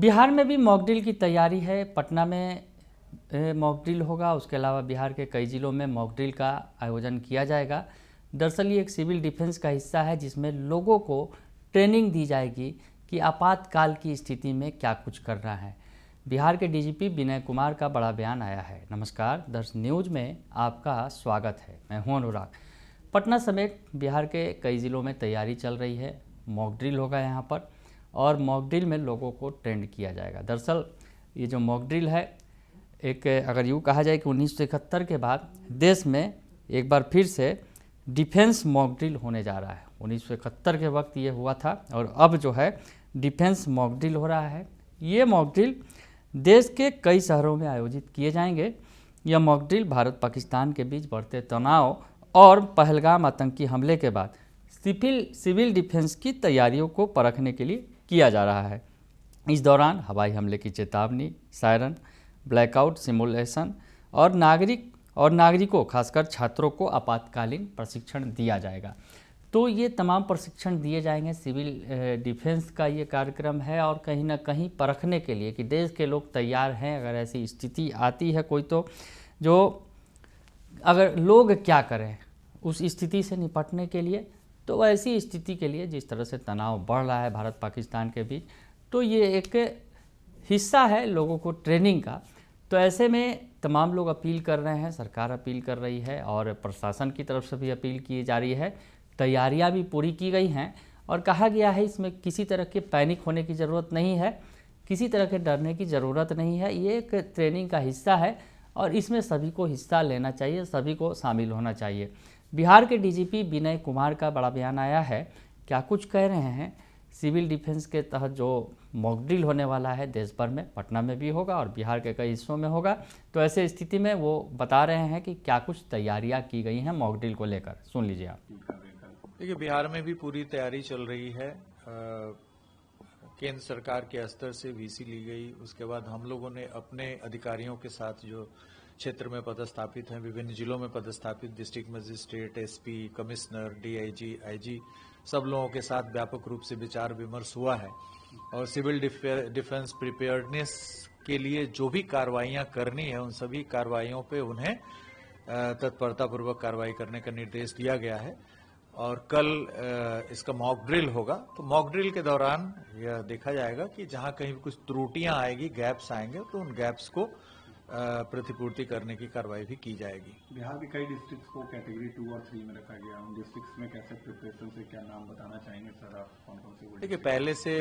बिहार में भी mock drill की तैयारी है। पटना में मॉक ड्रिल होगा, उसके अलावा बिहार के कई ज़िलों में मॉक ड्रिल का आयोजन किया जाएगा। दरअसल ये एक सिविल डिफेंस का हिस्सा है जिसमें लोगों को ट्रेनिंग दी जाएगी कि आपातकाल की स्थिति में क्या कुछ करना है। बिहार के डीजीपी विनय कुमार का बड़ा बयान आया है। नमस्कार, दर्श न्यूज़ में आपका स्वागत है। मैं हूं अनुराग। पटना समेत बिहार के कई ज़िलों में तैयारी चल रही है। मॉक ड्रिल होगा यहाँ पर और मॉक ड्रिल में लोगों को ट्रेंड किया जाएगा। दरअसल ये जो मॉक ड्रिल है, एक अगर यूँ कहा जाए कि 1971 के बाद देश में एक बार फिर से डिफेंस मॉक ड्रिल होने जा रहा है। 1971 के वक्त ये हुआ था और अब जो है डिफेंस मॉक ड्रिल हो रहा है। ये मॉक ड्रिल देश के कई शहरों में आयोजित किए जाएंगे। यह मॉक ड्रिल भारत पाकिस्तान के बीच बढ़ते तनाव और पहलगाम आतंकी हमले के बाद सिविल डिफेंस की तैयारियों को परखने के लिए किया जा रहा है। इस दौरान हवाई हमले की चेतावनी, सायरन, ब्लैकआउट सिमुलेशन और नागरिकों खासकर छात्रों को आपातकालीन प्रशिक्षण दिया जाएगा। तो ये तमाम प्रशिक्षण दिए जाएंगे। सिविल डिफेंस का ये कार्यक्रम है और कहीं ना कहीं परखने के लिए कि देश के लोग तैयार हैं अगर ऐसी स्थिति आती है कोई, तो जो अगर लोग क्या करें उस स्थिति से निपटने के लिए। तो ऐसी स्थिति के लिए जिस तरह से तनाव बढ़ रहा है भारत पाकिस्तान के बीच, तो ये एक हिस्सा है लोगों को ट्रेनिंग का। तो ऐसे में तमाम लोग अपील कर रहे हैं, सरकार अपील कर रही है और प्रशासन की तरफ से भी अपील की जा रही है। तैयारियां भी पूरी की गई हैं और कहा गया है इसमें किसी तरह के पैनिक होने की ज़रूरत नहीं है, किसी तरह के डरने की ज़रूरत नहीं है। ये एक ट्रेनिंग का हिस्सा है और इसमें सभी को हिस्सा लेना चाहिए, सभी को शामिल होना चाहिए। बिहार के डीजीपी विनय कुमार का बड़ा बयान आया है। क्या कुछ कह रहे हैं? सिविल डिफेंस के तहत जो मॉक ड्रिल होने वाला है देश भर में, पटना में भी होगा और बिहार के कई हिस्सों में होगा। तो ऐसे स्थिति में वो बता रहे हैं कि क्या कुछ तैयारियां की गई हैं मॉक ड्रिल को लेकर। सुन लीजिए आप। देखिए, बिहार में भी पूरी तैयारी चल रही है। केंद्र सरकार के स्तर से वीसी ली गई, उसके बाद हम लोगों ने अपने अधिकारियों के साथ जो क्षेत्र में पदस्थापित हैं, विभिन्न जिलों में पदस्थापित district magistrate, SP, commissioner, DIG, IG, सब लोगों के साथ व्यापक रूप से विचार विमर्श हुआ है और सिविल डिफेंस प्रिपेयर्डनेस के लिए जो भी कार्रवाइयां करनी है उन सभी कार्रवाइयों पे उन्हें तत्परतापूर्वक कार्रवाई करने का निर्देश दिया गया है। और कल इसका मॉक ड्रिल होगा। तो मॉक ड्रिल के दौरान यह देखा जाएगा कि जहां कहीं भी कुछ त्रुटियां आएगी, गैप्स आएंगे, तो उन गैप्स को प्रतिपूर्ति करने की कार्रवाई भी की जाएगी। बिहार के कई डिस्ट्रिक्ट्स को कैटेगरी 2 और 3 में रखा गया। उन डिस्ट्रिक्ट्स में कैसे प्रिपरेशन से क्या नाम बताना चाहेंगे सर आप? कौन कौन से? देखिए, पहले से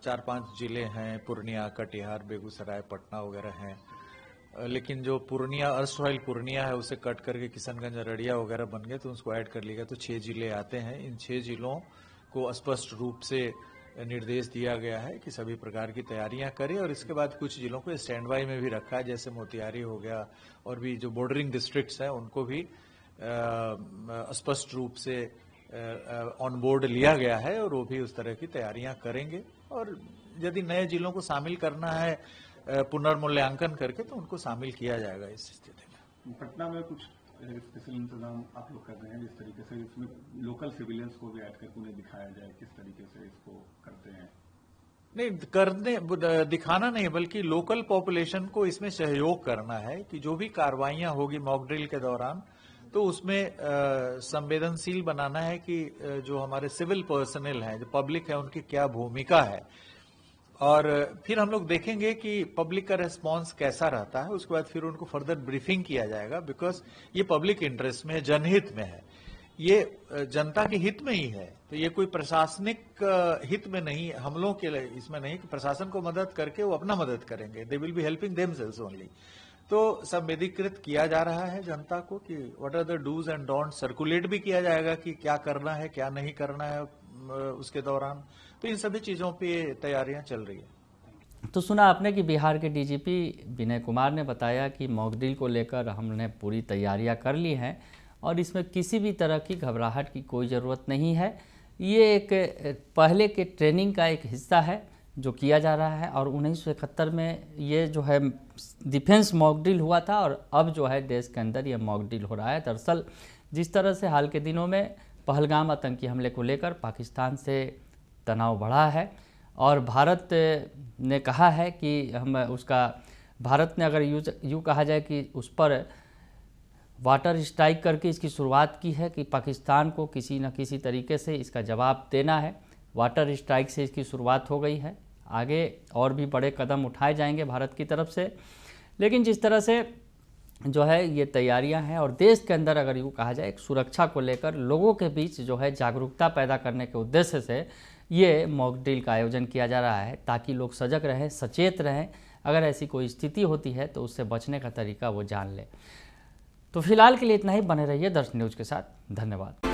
4-5 जिले हैं, पूर्णिया, कटिहार, बेगूसराय, पटना वगैरह हैं। लेकिन जो पूर्णिया, अर्सवाइल पूर्णिया है, उसे कट करके किशनगंज, अररिया वगैरह बन गए, तो उसको ऐड कर लिया गया। तो 6 जिले आते हैं। इन 6 जिलों को स्पष्ट रूप से निर्देश दिया गया है कि सभी प्रकार की तैयारियां करें और इसके बाद कुछ जिलों को स्टैंड बाई में भी रखा है, जैसे मोतिहारी हो गया और भी जो बॉर्डरिंग डिस्ट्रिक्ट्स हैं उनको भी स्पष्ट रूप से ऑन बोर्ड लिया गया है और वो भी उस तरह की तैयारियां करेंगे। और यदि नए जिलों को शामिल करना है पुनर्मूल्यांकन करके, तो उनको शामिल किया जाएगा इस स्थिति में। पटना में कुछ स्पेशल इंतजाम आप लोग कर रहे हैं, जिस तरीके से इसमें लोकल सिविलियंस को भी ऐड करके उन्हें दिखाया जाए किस तरीके से इसको करते हैं? नहीं, दिखाना नहीं, बल्कि लोकल पॉपुलेशन को इसमें सहयोग करना है कि जो भी कार्रवाइयां होगी मॉक ड्रिल के दौरान, तो उसमें संवेदनशील बनाना है कि जो हमारे सिविल पर्सनल हैं, जो पब्लिक है, उनकी क्या भूमिका है। और फिर हम लोग देखेंगे कि पब्लिक का रेस्पॉन्स कैसा रहता है। उसके बाद फिर उनको फर्दर ब्रीफिंग किया जाएगा, बिकॉज ये पब्लिक इंटरेस्ट में है, जनहित में है, ये जनता के हित में ही है। तो ये कोई प्रशासनिक हित में नहीं, हम लोगों के लिए इसमें नहीं कि प्रशासन को मदद करके वो अपना मदद करेंगे। They will be helping themselves only. तो संवेदीकृत किया जा रहा है जनता को कि what are the dos and don't, circulate भी किया जाएगा कि क्या करना है, क्या नहीं करना है उसके दौरान। तो इन सभी चीजों पे तैयारियां चल रही है। तो सुना आपने कि बिहार के डीजीपी विनय कुमार ने बताया कि मॉक ड्रिल को लेकर हमने पूरी तैयारियां कर ली हैं और इसमें किसी भी तरह की घबराहट की कोई ज़रूरत नहीं है। ये एक पहले के ट्रेनिंग का एक हिस्सा है जो किया जा रहा है और 1971 में ये जो है डिफेंस मॉक ड्रिल हुआ था और अब जो है देश के अंदर ये मॉक ड्रिल हो रहा है। दरअसल जिस तरह से हाल के दिनों में पहलगाम आतंकी हमले को लेकर पाकिस्तान से तनाव बढ़ा है और भारत ने कहा है कि हम उसका, भारत ने अगर यूँ कहा जाए कि उस पर वाटर स्ट्राइक करके इसकी शुरुआत की है कि पाकिस्तान को किसी न किसी तरीके से इसका जवाब देना है। वाटर स्ट्राइक से इसकी शुरुआत हो गई है, आगे और भी बड़े कदम उठाए जाएंगे भारत की तरफ से। लेकिन जिस तरह से जो है ये तैयारियां हैं और देश के अंदर अगर यूँ कहा जाए एक सुरक्षा को लेकर लोगों के बीच जो है जागरूकता पैदा करने के उद्देश्य से ये मॉक ड्रिल का आयोजन किया जा रहा है, ताकि लोग सजग रहें, सचेत रहें, अगर ऐसी कोई स्थिति होती है तो उससे बचने का तरीका वो जान लें। तो फिलहाल के लिए इतना ही, बने रहिए दर्शन न्यूज़ के साथ। धन्यवाद।